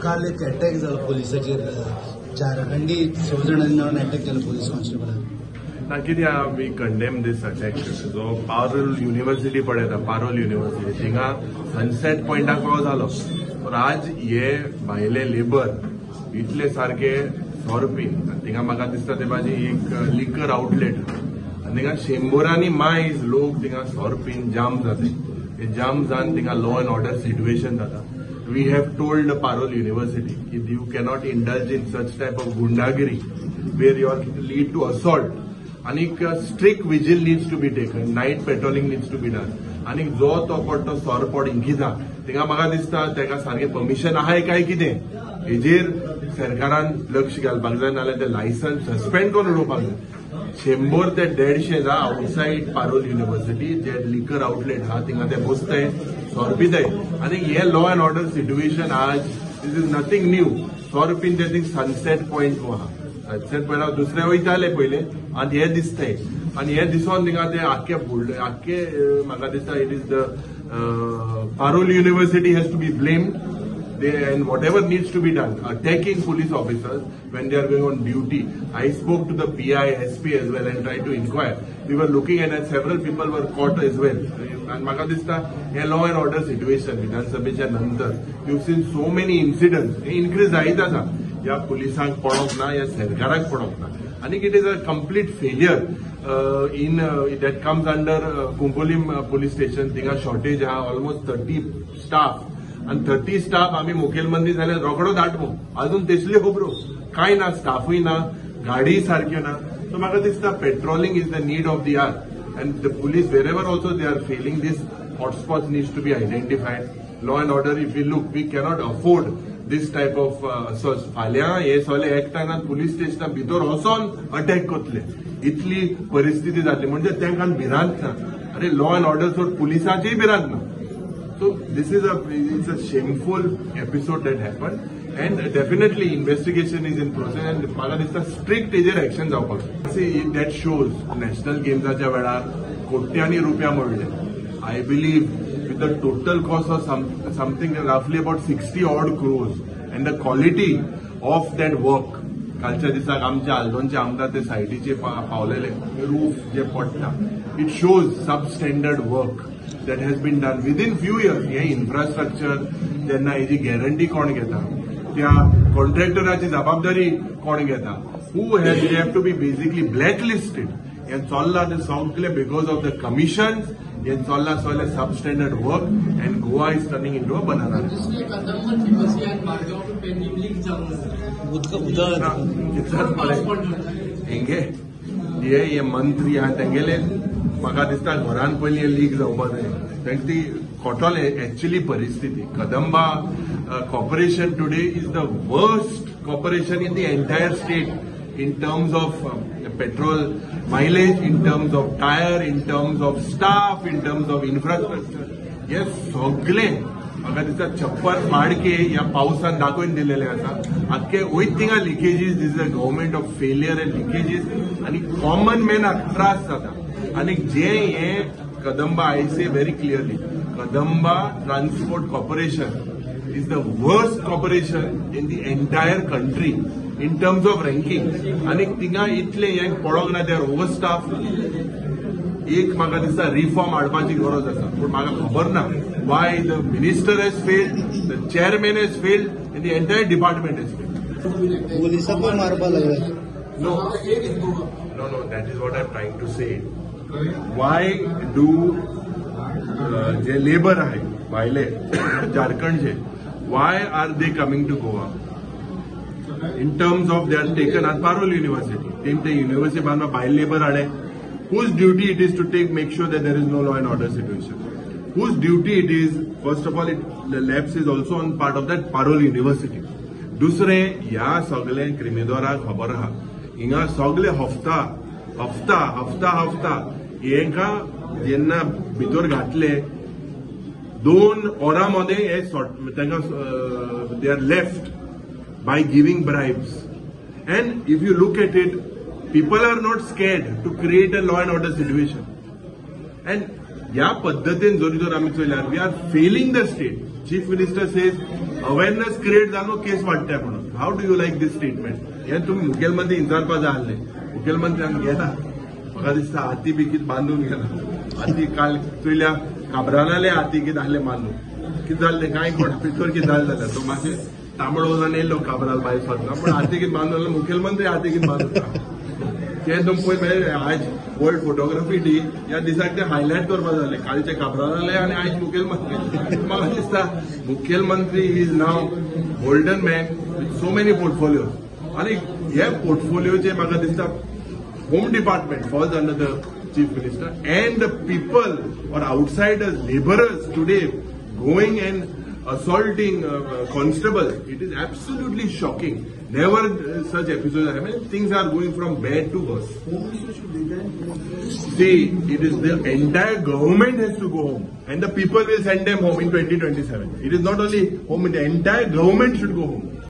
काल एक अटॅक झाला पोलिसाचेर 4 जाणांनी 6 जाणांनी मेळून अटॅक केला पोलीस कॉन्स्टेबलान. कित्याक वी कंडेम दिस अटॅक जो पारोल युनिवर्सिटी पळयता पारोल युनिवर्सिटी थिंगा सनसेट पॉइंटाक पाव जालो पण आज हे भायले लेबर इतले सारखे सोरपीन थिंगा म्हाका दिसता ते भाजी एक लिकर आउटलेट आनी थिंगा शेंबोरांनी मायज लोक थिंगा सोरपीन जाम जाते. हे जाम जावन थिंगा लॉ अँड ऑर्डर सिट्युएशन जाता. We have told Parol University that you cannot indulge in such type of gundagiri where you lead to assault. And strict vigil needs to be taken. Night patrolling needs to be done. And जो तो पडतो सोरपड इंकिता थिंगा म्हाका दिसता तेका सारखे permission आहाय काय कितें हेजेर सरकारान लक्ष घालपाक जाय नाल्यार ते लायसन्स सस्पेंड करून उडोवपाक जाय. 100 ते 150 आउटसाइड पारोल युनिवर्सिटी जे लिकर आउटलेट हा थिंगा ते बसताय सोरपिताय आनी हे लॉ अँड ऑर्डर सिट्युएशन आज दिस इज नथिंग न्यू. सोरपीन ते थिंग सनसेट पॉइंट आहा सनसेट पॉइंट दुसरे वयताले पयले आनी हे दिसताय आनी हे दिसोन थिंगा ते आख्खे म्हाका दिसता it is the parole university has to be blamed. And whatever needs to be done, attacking police officers when they are going on duty. I spoke to the PI, SP as well and tried to inquire. We were looking at it, several people were caught as well. And म्हाका दिसता हे law and order situation विधानसभेच्या नंतर you've seen so many incidents. हे increase जायत आसा. या पुलिसांक पडोवंक ना या सरकाराक पडोवंक ना. आनी it is a complete failure in that comes under Cuncolim police station. थिंगा shortage आहा almost 30 staff. आणि 30 स्टाफ आम्ही मुखेलमंत्री झाले रोकडो धाडपो अजून तेसल्यो खबरो काय ना स्टाफूय ना गाडी सारक्यो ना. सो म्हाका दिसता patrolling is the need of the hour and the police wherever also they are failing this hotspots needs to be identified. Law and order if we look we cannot afford this type of असोच फाल्यां हे सगळे एकठांय police स्टेशना भितर वचोन attack करतले इतली परिस्थिती जातली म्हणजे तांकां भिरांत ना. अरे लॉ अँड ऑर्डर सोड पुलिसांचीय भिरांत ना. So this is a shameful episode that happened, and definitely investigation is in process. And म्हाका दिसता strict हेजेर action जावपाक जाय. See that shows national gamesच्या वेळार कोट्यांनी रुपया मोडले. I believe with the total cost of something roughly about 60 odd crores, and the quality of that work. कालच्या दिसाक आमच्या आल्दोनचे आमदार ते सायटीचे पावलेले रूफ जे पडटा it shows substandard work that has been done within few years. हे इन्फ्रास्ट्रक्चर जेन्ना हेजी गॅरंटी कोण घेता त्या कॉन्ट्रॅक्टराची जबाबदारी कोण घेता who have to be basically blacklisted. हे चल्लां ते सगळे बिकॉज ऑफ द कमिशन्स हे चल्लां सगळे substandard work and Goa is turning into a banana. हेंगे हे मंत्री आहा तेंगेले म्हाका दिसता घरान पयलीं लीक जावपा जाय. तांकां ती खोटोल एक्चुअली परिस्थिती. Kadamba corporation today is the worst corporation in the entire state in terms of petrol mileage, in terms of tire, in terms of staff, in terms of infrastructure. हे सगळे म्हाका दिसता छप्पर माडके ह्या पावसान दाखोवन दिलेले आसा. आख्खे वयत थिंगा leakages this is a government of failure end leakages आनी कॉमन मॅनाक त्रास जाता. आनी जे हे Kadamba I say very clearly Kadamba transport corporation is the worst corporation in the entire country in terms of ranking. आनी थिंगा इतले हे पडोंक ना दे आर ओवर स्टाफ. एक म्हाका दिसता रिफॉर्म हाडपाची गरज आसा पूण म्हाका खबर ना why the minister has failed, the chairman has failed and the entire department has failed. पोलिसांक मारपा लागले. No that is what I am trying to say. Why do जे लेबर आहे भायले झारखंडचे why are they coming to Goa in terms of they are taken at Parol University. The university banwa by labor ade. Whose duty it is to make sure that there is no law and order situation? Whose duty it is? First of all, the labs is also on part of that Parol University. दुसरे ह्या सगळे क्रिमिनोराक खबर आहा हिंगा सगळे हफ्ता हेंका जेन्ना भितर घातले 2 वरांमध्ये हे तांकां they are left by giving bribes. And if you look at it, people are not scared to create a law and order situation. And या पद्धतीन जोरी जोर आमी चयल्यार we are failing the state. Chief Minister says awareness create जालो केस वाडटा म्हणून. How do you like this statement? हे तुम्ही मुखेलमंत्री विचारपा जाय आसले. मुखेलमंत्र्यांक गेला म्हाका दिसता हाती बी कितें बांदून गेला. हाती काल चोयल्या काबराले हाती कितें आहले बांदून. कितें जाल्लें काय कोण भितर कितें जालें जाल्यार तो मातशें तांबडो जावन येयलो काबराल भायर सरना. पण हाती कितें बांदून मुखेलमंत्री हाती कितें बांदून ते तुम पळय आज वर्ल्ड फोटोग्राफी डे ह्या दिसाक ते हायलायट करपा जाले. कालचे काबराले आनी आयज मुखेलमंत्री. म्हाका दिसता मुखेलमंत्री is now golden man with so many portfolios. आनी हे पोर्टफोलियोचे म्हाका दिसता home department falls under the chief minister and the people or outsiders labourers today going and assaulting constables. It is absolutely shocking. Never such episodes are happening. Things are going from bad to worse. See, it is the entire government has to go home and the people will send them home in 2027. It is not only home, the entire government should go home.